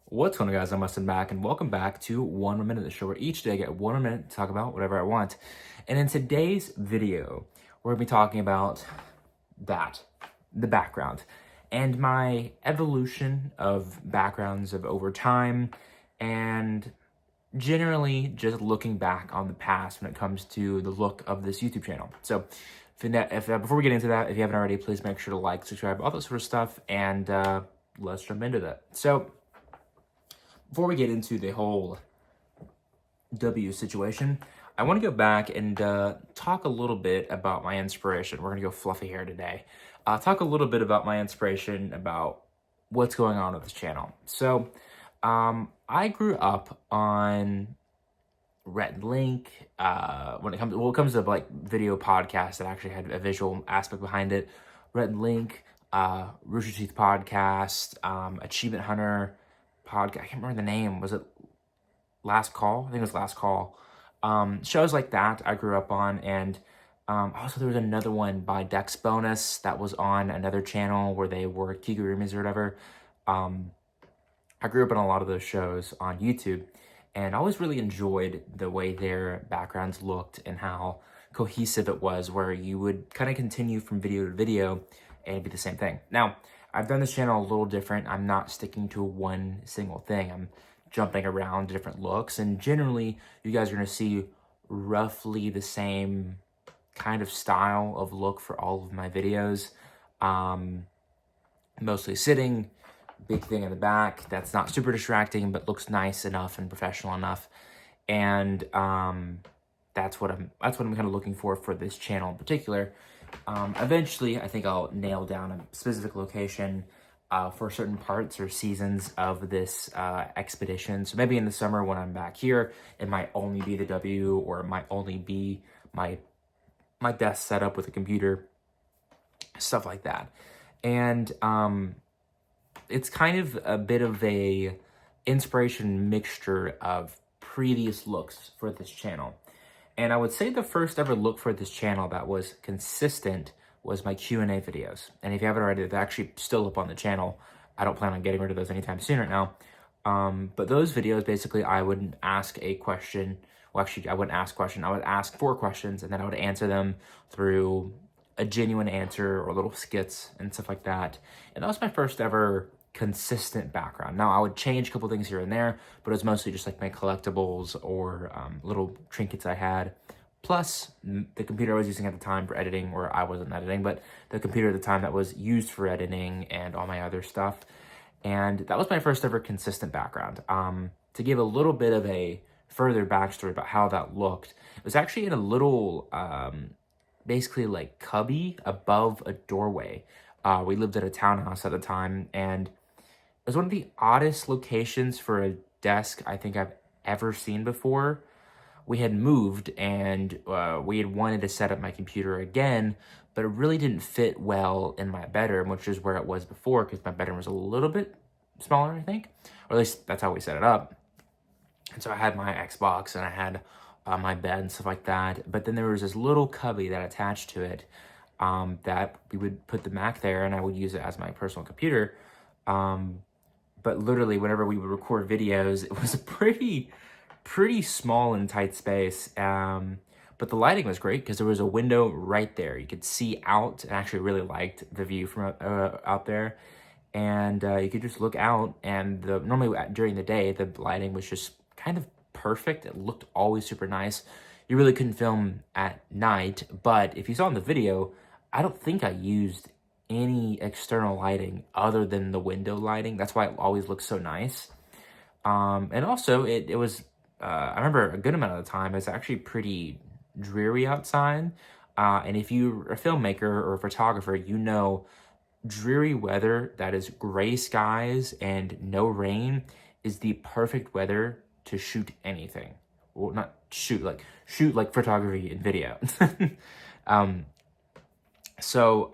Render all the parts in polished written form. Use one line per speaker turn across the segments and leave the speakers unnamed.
What's going on, guys? I'm Austin back, and welcome back to 1 Minute, the show where each day I get 1 minute to talk about whatever I want. And in today's video, we're going to be talking about the background, and my evolution of backgrounds of over time, and generally just looking back on the past when it comes to the look of this YouTube channel. So, before we get into that, if you haven't already, please make sure to like, subscribe, all that sort of stuff, and let's jump into that. So, before we get into the whole W situation, I want to go back and talk a little bit about my inspiration. We're going to go fluffy hair today. Talk a little bit about my inspiration, about what's going on with this channel. So, I grew up on Rhett and Link. When it comes to like video podcasts that actually had a visual aspect behind it, Rhett and Link, Rooster Teeth podcast, Achievement Hunter podcast. I can't remember the name. Was it Last Call? I think it was Last Call. Shows like that I grew up on, and also there was another one by Dex Bonus that was on another channel where they were Kigurumis or whatever. I grew up on a lot of those shows on YouTube, and I always really enjoyed the way their backgrounds looked and how cohesive it was, where you would kind of continue from video to video and it'd be the same thing. Now, I've done this channel a little different. I'm not sticking to one single thing. I'm jumping around different looks, and generally you guys are going to see roughly the same kind of style of look for all of my videos. Mostly sitting, big thing in the back that's not super distracting but looks nice enough and professional enough, and that's what I'm kind of looking for this channel in particular. Eventually, I think I'll nail down a specific location for certain parts or seasons of this expedition. So maybe in the summer when I'm back here, it might only be the W, or it might only be my desk setup with a computer, stuff like that. And it's kind of a bit of a inspiration mixture of previous looks for this channel. And I would say the first ever look for this channel that was consistent was my Q&A videos. And if you haven't already, they're actually still up on the channel. I don't plan on getting rid of those anytime soon right now. But those videos, basically, I would ask a question. Well, actually, I wouldn't ask a question. I would ask 4 questions, and then I would answer them through a genuine answer or little skits and stuff like that. And that was my first ever consistent background. Now, I would change a couple things here and there, but it was mostly just like my collectibles or little trinkets I had. Plus, the computer I was using at the time for editing, or I wasn't editing, but the computer at the time that was used for editing and all my other stuff. And that was my first ever consistent background. To give a little bit of a further backstory about how that looked, it was actually in a little, basically like cubby above a doorway. We lived at a townhouse at the time, and it was one of the oddest locations for a desk I think I've ever seen before. We had moved, and we had wanted to set up my computer again, but it really didn't fit well in my bedroom, which is where it was before, because my bedroom was a little bit smaller, I think. Or at least that's how we set it up. And so I had my Xbox, and I had my bed and stuff like that. But then there was this little cubby that attached to it, that we would put the Mac there, and I would use it as my personal computer. But literally, whenever we would record videos, it was a pretty small and tight space. But the lighting was great because there was a window right there. You could see out, and I actually really liked the view from out there. And you could just look out, and normally during the day, the lighting was just kind of perfect. It looked always super nice. You really couldn't film at night, but if you saw in the video, I don't think I used any external lighting other than the window lighting. That's why it always looks so nice. And also, it was, I remember a good amount of the time, it's actually pretty dreary outside. And if you're a filmmaker or a photographer, you know dreary weather that is gray skies and no rain is the perfect weather to shoot anything. Well, not shoot like photography and video. So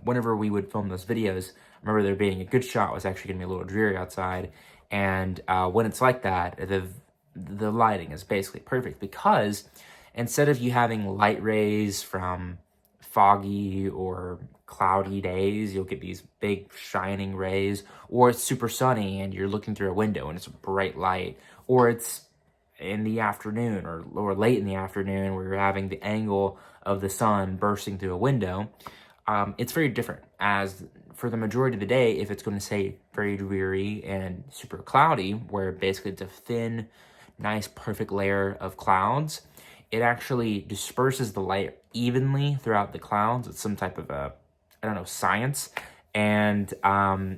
whenever we would film those videos, I remember there being a good shot was actually going to be a little dreary outside. And when it's like that, the lighting is basically perfect, because instead of you having light rays from foggy or cloudy days, you'll get these big shining rays, or it's super sunny and you're looking through a window and it's a bright light, or it's in the afternoon or late in the afternoon where you're having the angle of the sun bursting through a window. It's very different. As for the majority of the day, if it's going to say very dreary and super cloudy, where basically it's a thin, nice, perfect layer of clouds, it actually disperses the light evenly throughout the clouds. It's some type of science. And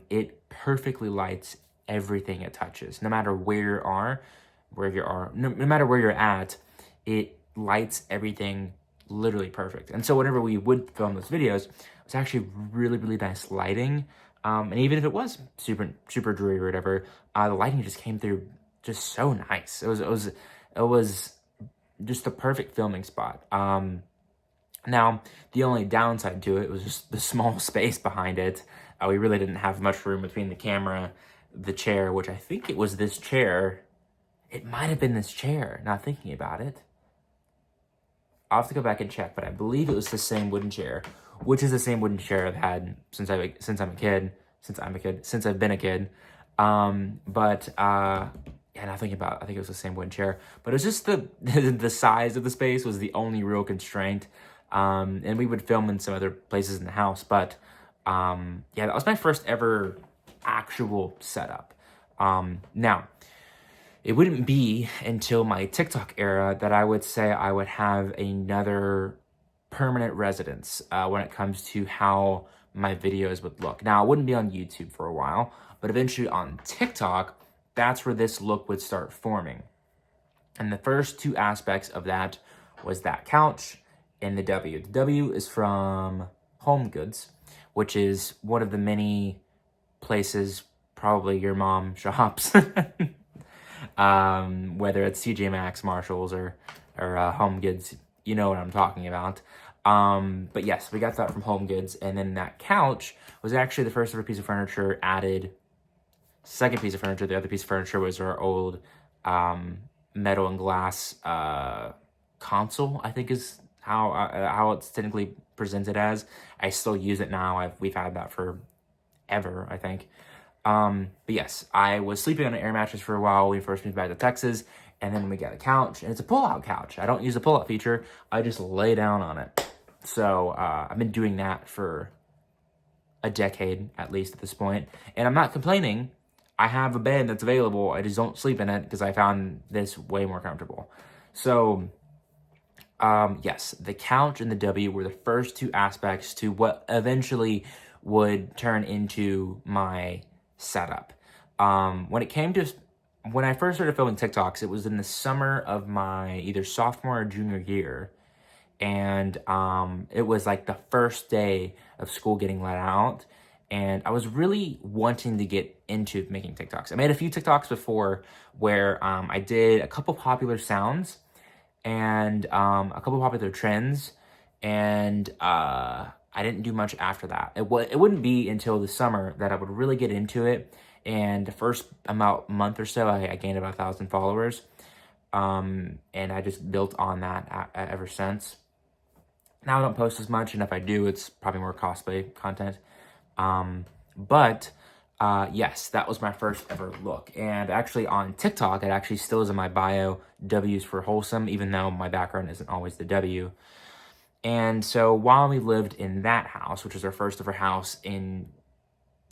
it perfectly lights everything it touches. No matter where you are, no matter where you're at, it lights everything literally perfect. And so whenever we would film those videos, it was actually really, really nice lighting. And even if it was super, super dreary or whatever, the lighting just came through just so nice. It was just the perfect filming spot. Now, the only downside to it was just the small space behind it. We really didn't have much room between the camera, the chair, which I think it was this chair. It might have been this chair, not thinking about it. I'll have to go back and check, but I believe it was the same wooden chair, which is the same wooden chair I've had since I've been a kid. Yeah, now thinking about it, I think it was the same wooden chair, but it was just the size of the space was the only real constraint. And we would film in some other places in the house, but yeah, that was my first ever actual setup. Now, it wouldn't be until my TikTok era that I would say I would have another permanent residence when it comes to how my videos would look. Now, I wouldn't be on YouTube for a while, but eventually on TikTok, that's where this look would start forming. And the first two aspects of that was that couch and the W. The W is from Home Goods, which is one of the many places probably your mom shops. Whether it's TJ Maxx, Marshalls, or Home Goods, you know what I'm talking about. But yes, we got that from Home Goods, and then that couch was actually the first ever piece of furniture added. Second piece of furniture, the other piece of furniture was our old metal and glass console, I think is how it's technically presented as. I still use it now. We've had that for ever, I think. But yes, I was sleeping on an air mattress for a while when we first moved back to Texas, and then we got a couch, and it's a pull-out couch. I don't use the pull-out feature. I just lay down on it. So I've been doing that for a decade, at least at this point, and I'm not complaining. I have a bed that's available. I just don't sleep in it because I found this way more comfortable. So yes, the couch and the W were the first two aspects to what eventually would turn into my setup. When I first started filming TikToks, it was in the summer of my either sophomore or junior year. And it was like the first day of school getting let out. And I was really wanting to get into making TikToks. I made a few TikToks before where I did a couple popular sounds and a couple popular trends. And I didn't do much after that. It wouldn't be until the summer that I would really get into it. And the first about month or so, I gained about 1,000 followers. And I just built on that ever since. Now I don't post as much, and if I do, it's probably more cosplay content. But yes, that was my first ever look. And actually on TikTok, it actually still is in my bio, W's for wholesome, even though my background isn't always the W. And so while we lived in that house, which was our first ever house in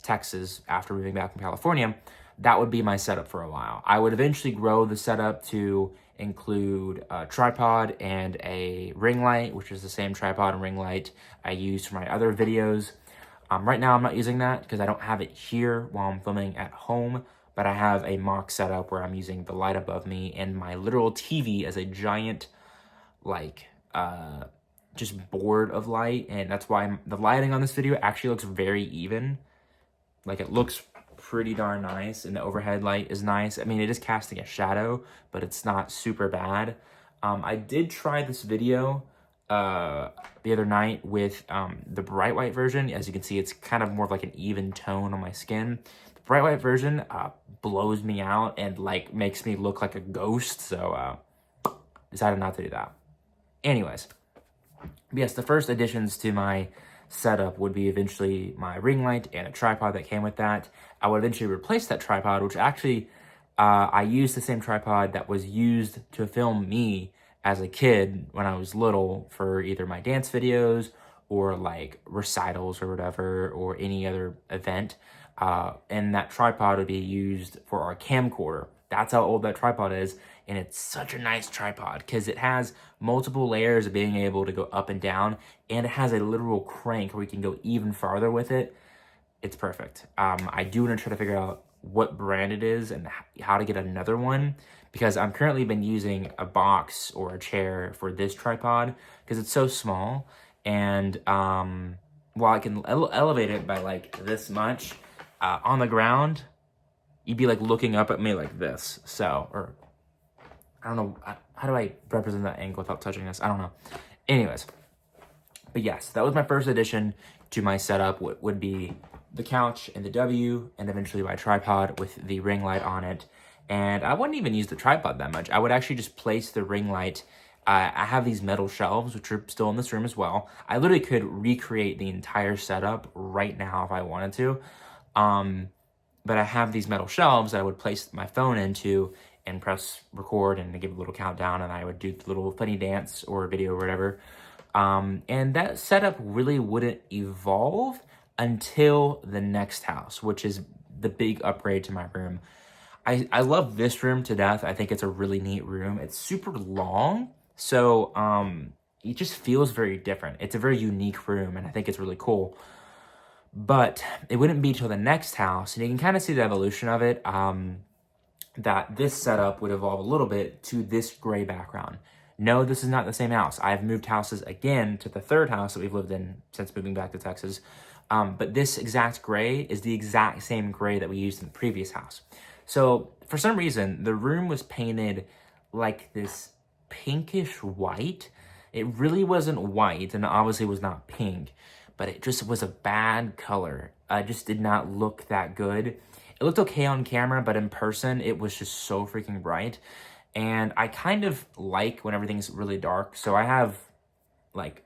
Texas after moving back from California, that would be my setup for a while. I would eventually grow the setup to include a tripod and a ring light, which is the same tripod and ring light I use for my other videos. Right now I'm not using that because I don't have it here while I'm filming at home, but I have a mock setup where I'm using the light above me and my literal TV as a giant, like, just board of light, and that's why the lighting on this video actually looks very even. Like, it looks pretty darn nice, and the overhead light is nice. I mean, it is casting a shadow, but it's not super bad. I did try this video the other night with the bright white version. As you can see, it's kind of more of like an even tone on my skin. The bright white version blows me out and like makes me look like a ghost, so decided not to do that. Anyways, But yes, the first additions to my setup would be eventually my ring light and a tripod that came with that. I would eventually replace that tripod, which actually I used the same tripod that was used to film me as a kid when I was little for either my dance videos or like recitals or whatever, or any other event. And that tripod would be used for our camcorder. That's how old that tripod is. And it's such a nice tripod because it has multiple layers of being able to go up and down, and it has a literal crank where we can go even farther with it. It's perfect. I do want to try to figure out what brand it is and how to get another one, because I'm currently been using a box or a chair for this tripod because it's so small. And while I can elevate it by like this much on the ground, you'd be like looking up at me like this. So, or I don't know, how do I represent that angle without touching this? I don't know. Anyways, but yes, that was my first addition to my setup. Would be the couch and the W, and eventually my tripod with the ring light on it. And I wouldn't even use the tripod that much. I would actually just place the ring light. I have these metal shelves, which are still in this room as well. I literally could recreate the entire setup right now if I wanted to. But I have these metal shelves that I would place my phone into and press record and give a little countdown, and I would do the little funny dance or video or whatever. And that setup really wouldn't evolve until the next house, which is the big upgrade to my room. I love this room to death. I think it's a really neat room. It's super long, so it just feels very different. It's a very unique room, and I think it's really cool. But it wouldn't be till the next house, and you can kind of see the evolution of it, that this setup would evolve a little bit to this gray background. No, this is not the same house. I've moved houses again to the third house that we've lived in since moving back to Texas. But this exact gray is the exact same gray that we used in the previous house. So for some reason, the room was painted like this pinkish white. It really wasn't white, and obviously was not pink, but it just was a bad color. It just did not look that good. It looked okay on camera, but in person, it was just so freaking bright. And I kind of like when everything's really dark. So I have like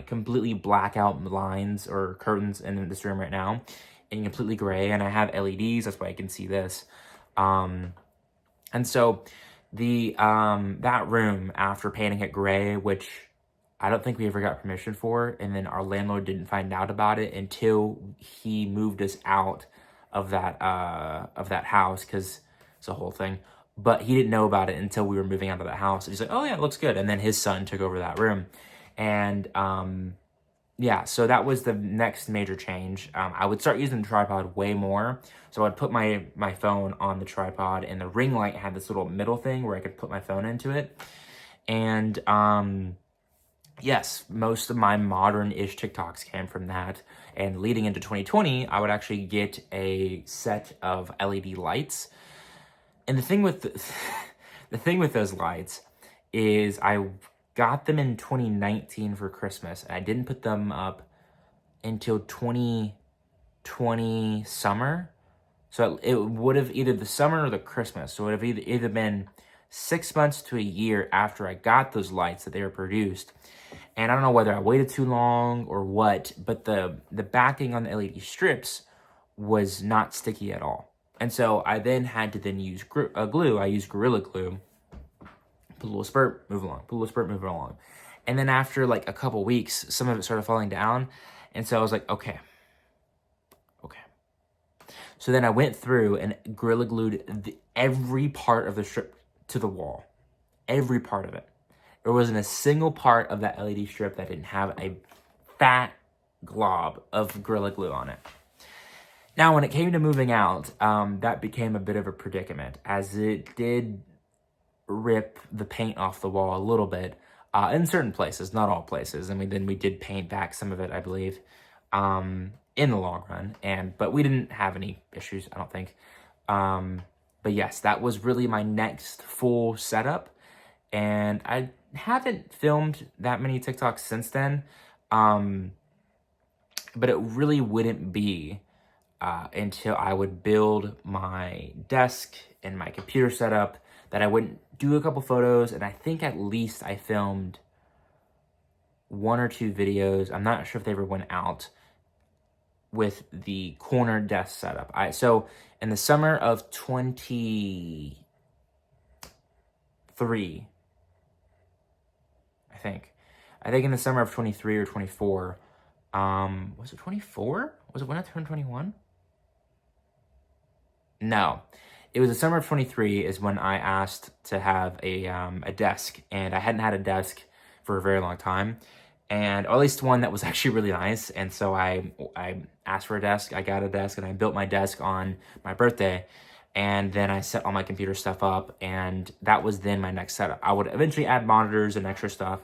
completely blackout blinds or curtains in this room right now, and completely gray. And I have LEDs, that's why I can see this. And so the that room, after painting it gray, which I don't think we ever got permission for, and then our landlord didn't find out about it until he moved us out of that house, because it's a whole thing. But he didn't know about it until we were moving out of the house. He's like, oh yeah, it looks good. And then his son took over that room. And yeah, so that was the next major change. I would start using the tripod way more. So I'd put my phone on the tripod, and the ring light had this little middle thing where I could put my phone into it. And yes, most of my modern-ish TikToks came from that. And leading into 2020, I would actually get a set of LED lights. And the thing with the thing with those lights is I got them in 2019 for Christmas, and I didn't put them up until 2020 summer. So it would have either the summer or the Christmas. So it would have either been 6 months to a year after I got those lights that they were produced. And I don't know whether I waited too long or what, but the backing on the LED strips was not sticky at all. And so I then had to use glue. I used Gorilla Glue. Put a little spurt, move along. Put a little spurt, move along. And then after like a couple weeks, some of it started falling down. And so I was like, okay. So then I went through and Gorilla Glued every part of the strip to the wall. Every part of it. There wasn't a single part of that LED strip that didn't have a fat glob of Gorilla Glue on it. Now, when it came to moving out, that became a bit of a predicament, as it did rip the paint off the wall a little bit in certain places, not all places. I mean, then we did paint back some of it, I believe, in the long run, but we didn't have any issues, I don't think. But yes, that was really my next full setup, and I haven't filmed that many TikToks since then, but it really wouldn't be until I would build my desk and my computer setup that I wouldn't do a couple photos. And I think at least I filmed one or two videos. I'm not sure if they ever went out with the corner desk setup. So in the summer of 23, I think in the summer of 23 or 24, was it 24? Was it when I turned 21? No, it was the summer of 23 is when I asked to have a desk, and I hadn't had a desk for a very long time, and or at least one that was actually really nice. And so I asked for a desk, I got a desk, and I built my desk on my birthday. And then I set all my computer stuff up, and that was then my next setup. I would eventually add monitors and extra stuff.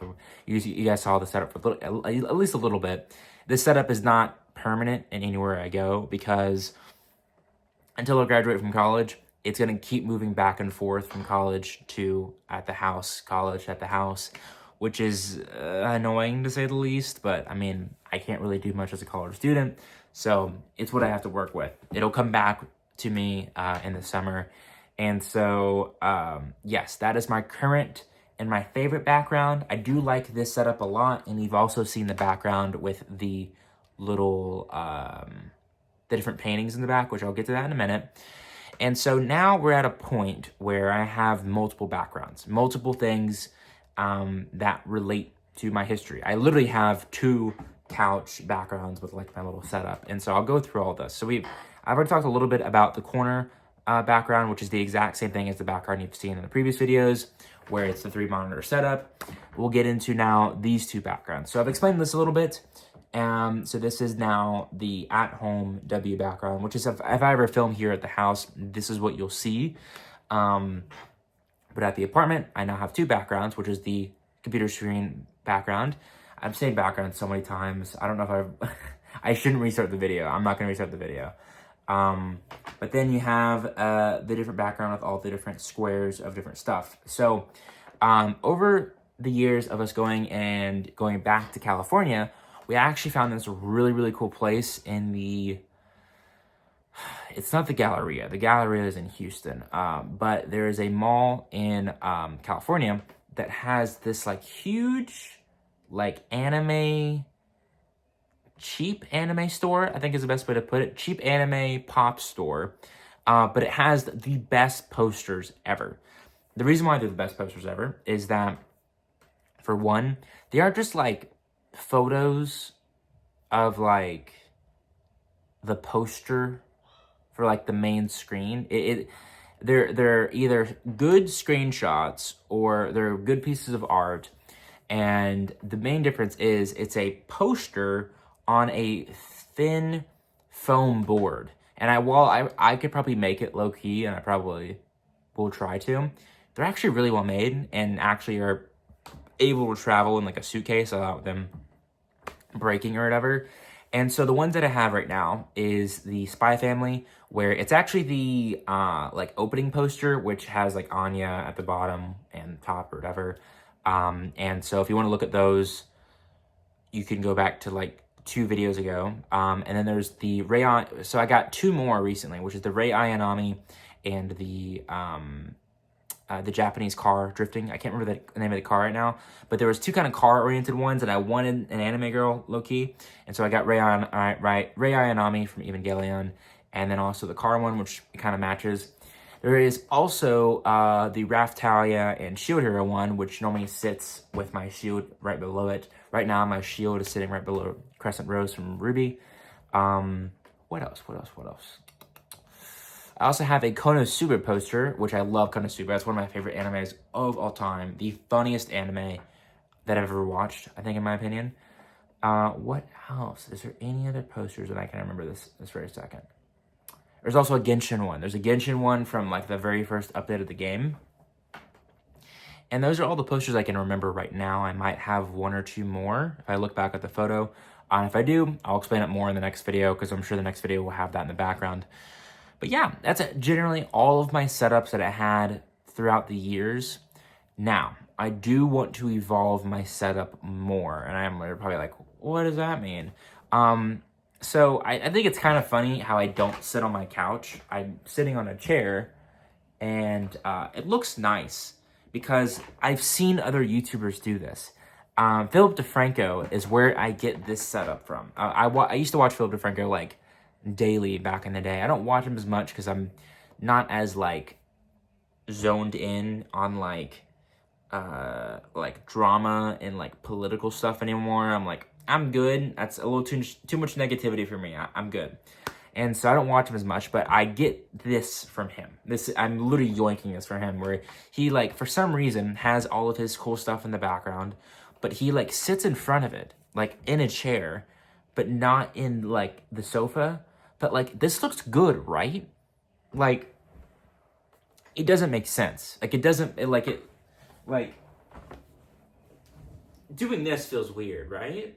You guys saw the setup for at least a little bit. This setup is not permanent in anywhere I go, because until I graduate from college, it's going to keep moving back and forth from college to at the house, college at the house, which is annoying to say the least. But I mean, I can't really do much as a college student, so it's what I have to work with. It'll come back to me in the summer. And so, yes, that is my current and my favorite background. I do like this setup a lot, and you've also seen the background with the little, the different paintings in the back, which I'll get to that in a minute. And so now we're at a point where I have multiple backgrounds, multiple things that relate to my history. I literally have 2 couch backgrounds with like my little setup. And so I'll go through all this. So I've already talked a little bit about the corner background, which is the exact same thing as the background you've seen in the previous videos, where it's the 3-monitor setup. We'll get into now these 2 backgrounds. So I've explained this a little bit. So this is now the at-home W background, which is if I ever film here at the house, this is what you'll see. But at the apartment, I now have 2 backgrounds, which is the computer screen background. I've said background so many times. I don't know if I shouldn't restart the video. I'm not going to restart the video. But then you have the different background with all the different squares of different stuff. So over the years of us going back to California, we actually found this really, really cool place in it's not the Galleria. The Galleria is in Houston. But there is a mall in California that has this like huge, like cheap anime store, I think is the best way to put it. Cheap anime pop store. But it has the best posters ever. The reason why they're the best posters ever is that, for one, they aren't just like photos of like the poster for like the main screen. They're either good screenshots or they're good pieces of art. And the main difference is it's a poster on a thin foam board. And while I could probably make it low key, and I probably will try to, they're actually really well made and actually are able to travel in like a suitcase without them breaking or whatever. And so the ones that I have right now is the Spy Family, where it's actually the like opening poster, which has like Anya at the bottom and top or whatever. And so if you want to look at those, you can go back to like 2 videos ago. And then there's the so I got 2 more recently, which is the Rei Ayanami and the Japanese car drifting. I can't remember the name of the car right now, but there was 2 kind of car-oriented ones, and I wanted an anime girl, low-key, and so I got Rei Ayanami from Evangelion, and then also the car one, which kind of matches. There is also the Raphtalia and Shield Hero one, which normally sits with my shield right below it. Right now, my shield is sitting right below Crescent Rose from Ruby. What else? I also have a Konosuba poster, which I love Konosuba. That's one of my favorite animes of all time. The funniest anime that I've ever watched, I think, in my opinion. What else? Is there any other posters that I can remember this very second? There's also a Genshin one. There's a Genshin one from like the very first update of the game. And those are all the posters I can remember right now. I might have 1 or 2 more if I look back at the photo. If I do, I'll explain it more in the next video, because I'm sure the next video will have that in the background. But yeah, that's generally all of my setups that I had throughout the years. Now, I do want to evolve my setup more. And I'm probably like, what does that mean? So I think it's kind of funny how I don't sit on my couch. I'm sitting on a chair, and it looks nice because I've seen other YouTubers do this. Philip DeFranco is where I get this setup from. I used to watch Philip DeFranco like daily back in the day. I don't watch him as much because I'm not as like zoned in on like drama and like political stuff anymore. I'm good. That's a little too much negativity for me. I'm good. And so I don't watch him as much, but I get this from him. I'm literally yoinking this from him, where he like for some reason has all of his cool stuff in the background, but he like sits in front of it, like in a chair, but not in like the sofa. But like this looks good, right? Like it doesn't make sense. Like it doesn't doing this feels weird, right?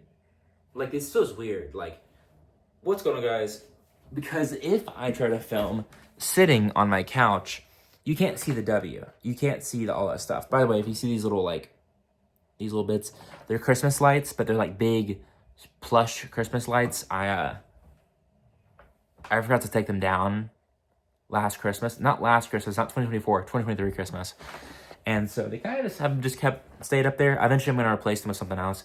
Like this feels weird. Like what's going on, guys? Because if I try to film sitting on my couch, you can't see the W. You can't see all that stuff. By the way, if you see these little bits, they're Christmas lights, but they're like big plush Christmas lights. I forgot to take them down last Christmas. Not last Christmas, not 2024, 2023 Christmas. And so they kind of just stayed up there. Eventually I'm going to replace them with something else.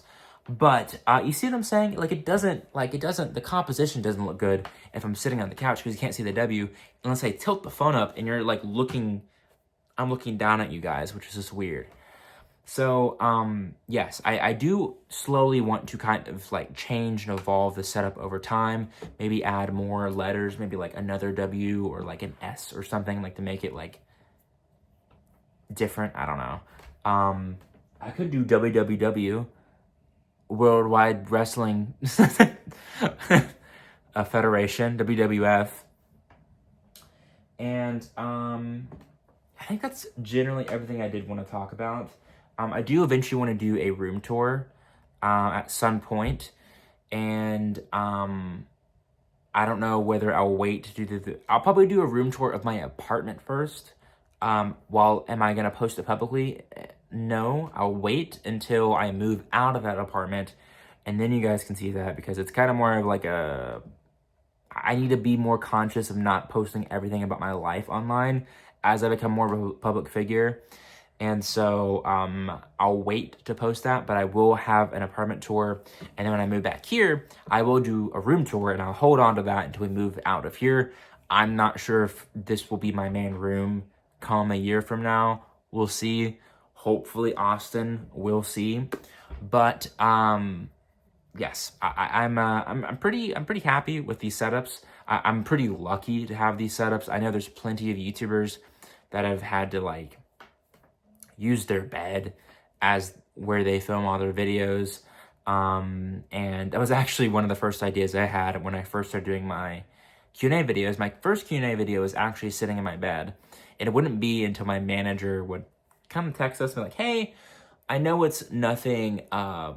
But you see what I'm saying? The composition doesn't look good if I'm sitting on the couch because you can't see the W. Unless I tilt the phone up and you're like I'm looking down at you guys, which is just weird. So, yes, I do slowly want to kind of like change and evolve the setup over time. Maybe add more letters, maybe like another W or like an S or something, like to make it like different. I don't know. I could do WWW. Worldwide Wrestling Federation, WWF. And I think that's generally everything I did want to talk about. I do eventually want to do a room tour at some point. And I don't know whether I'll wait to do I'll probably do a room tour of my apartment first. Am I going to post it publicly? No, I'll wait until I move out of that apartment, and then you guys can see that, because it's kind of more of like I need to be more conscious of not posting everything about my life online as I become more of a public figure. And so I'll wait to post that, but I will have an apartment tour. And then when I move back here, I will do a room tour, and I'll hold on to that until we move out of here. I'm not sure if this will be my main room come a year from now. We'll see. Hopefully Austin, we'll see. But yes, I'm pretty happy with these setups. I'm pretty lucky to have these setups. I know there's plenty of YouTubers that have had to like use their bed as where they film all their videos. And that was actually one of the first ideas I had when I first started doing my Q&A videos. My first Q&A video was actually sitting in my bed. And it wouldn't be until my manager would come text us and be like, hey, I know it's nothing I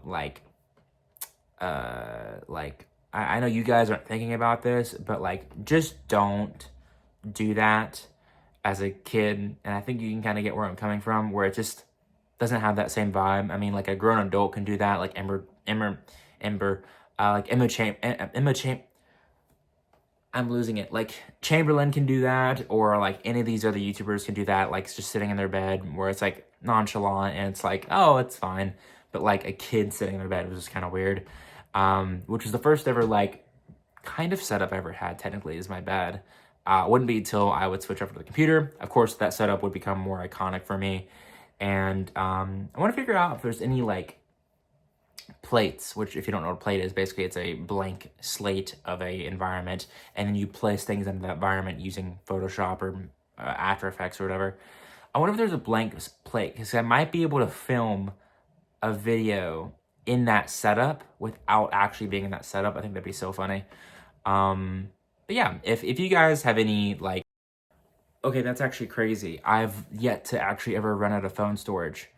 know you guys aren't thinking about this, but like just don't do that as a kid. And I think you can kind of get where I'm coming from, where it just doesn't have that same vibe. I mean, like a grown adult can do that, like I'm losing it. Like Chamberlain can do that, or like any of these other YouTubers can do that, like just sitting in their bed, where it's like nonchalant and it's like, oh, it's fine. But like a kid sitting in their bed was just kind of weird. Which was the first ever like kind of setup I ever had, technically, is my bed. It wouldn't be until I would switch over to the computer. Of course, that setup would become more iconic for me. And I want to figure out if there's any like plates, which if you don't know what a plate is, basically it's a blank slate of a environment, and then you place things into that environment using Photoshop or After Effects or whatever. I wonder if there's a blank plate, because I might be able to film a video in that setup without actually being in that setup. I think that'd be so funny. But yeah, if you guys have any like, okay, that's actually crazy. I've yet to actually ever run out of phone storage.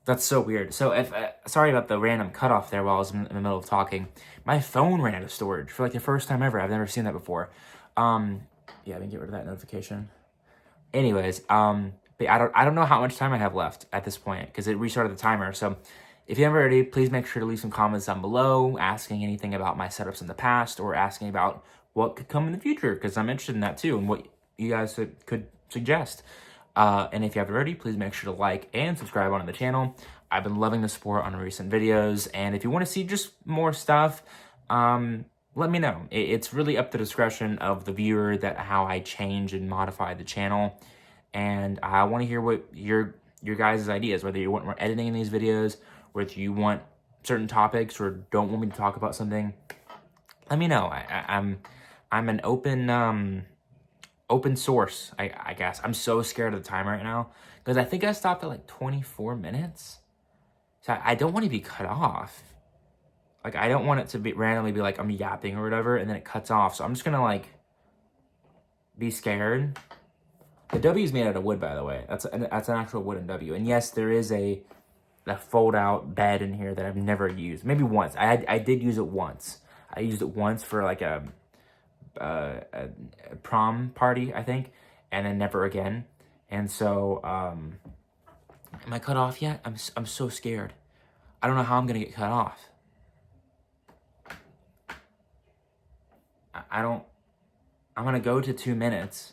That's so weird. So if sorry about the random cutoff there while I was in the middle of talking. My phone ran out of storage for like the first time ever. I've never seen that before. Yeah, let me get rid of that notification. Anyways, but I don't know how much time I have left at this point, because it restarted the timer. So if you haven't already, please make sure to leave some comments down below asking anything about my setups in the past, or asking about what could come in the future, because I'm interested in that too, and what you guys could suggest. And if you haven't already, please make sure to like and subscribe onto the channel. I've been loving the support on recent videos, and if you want to see just more stuff, let me know. It's really up to the discretion of the viewer that how I change and modify the channel, and I want to hear what your guys' ideas, whether you want more editing in these videos, whether you want certain topics or don't want me to talk about something. Let me know. I'm an open source, I guess. I'm so scared of the time right now because I think I stopped at like 24 minutes. So I don't want to be cut off. Like, I don't want it to be randomly be like I'm yapping or whatever and then it cuts off. So I'm just gonna like be scared. The W is made out of wood, by the way. That's an actual wooden W. And yes, there is a fold out bed in here that I've never used. Maybe once. I did use it once. I used it once for like a prom party, I think, and then never again. And so, am I cut off yet? I'm so scared. I don't know how I'm gonna get cut off. I'm gonna go to 2 minutes,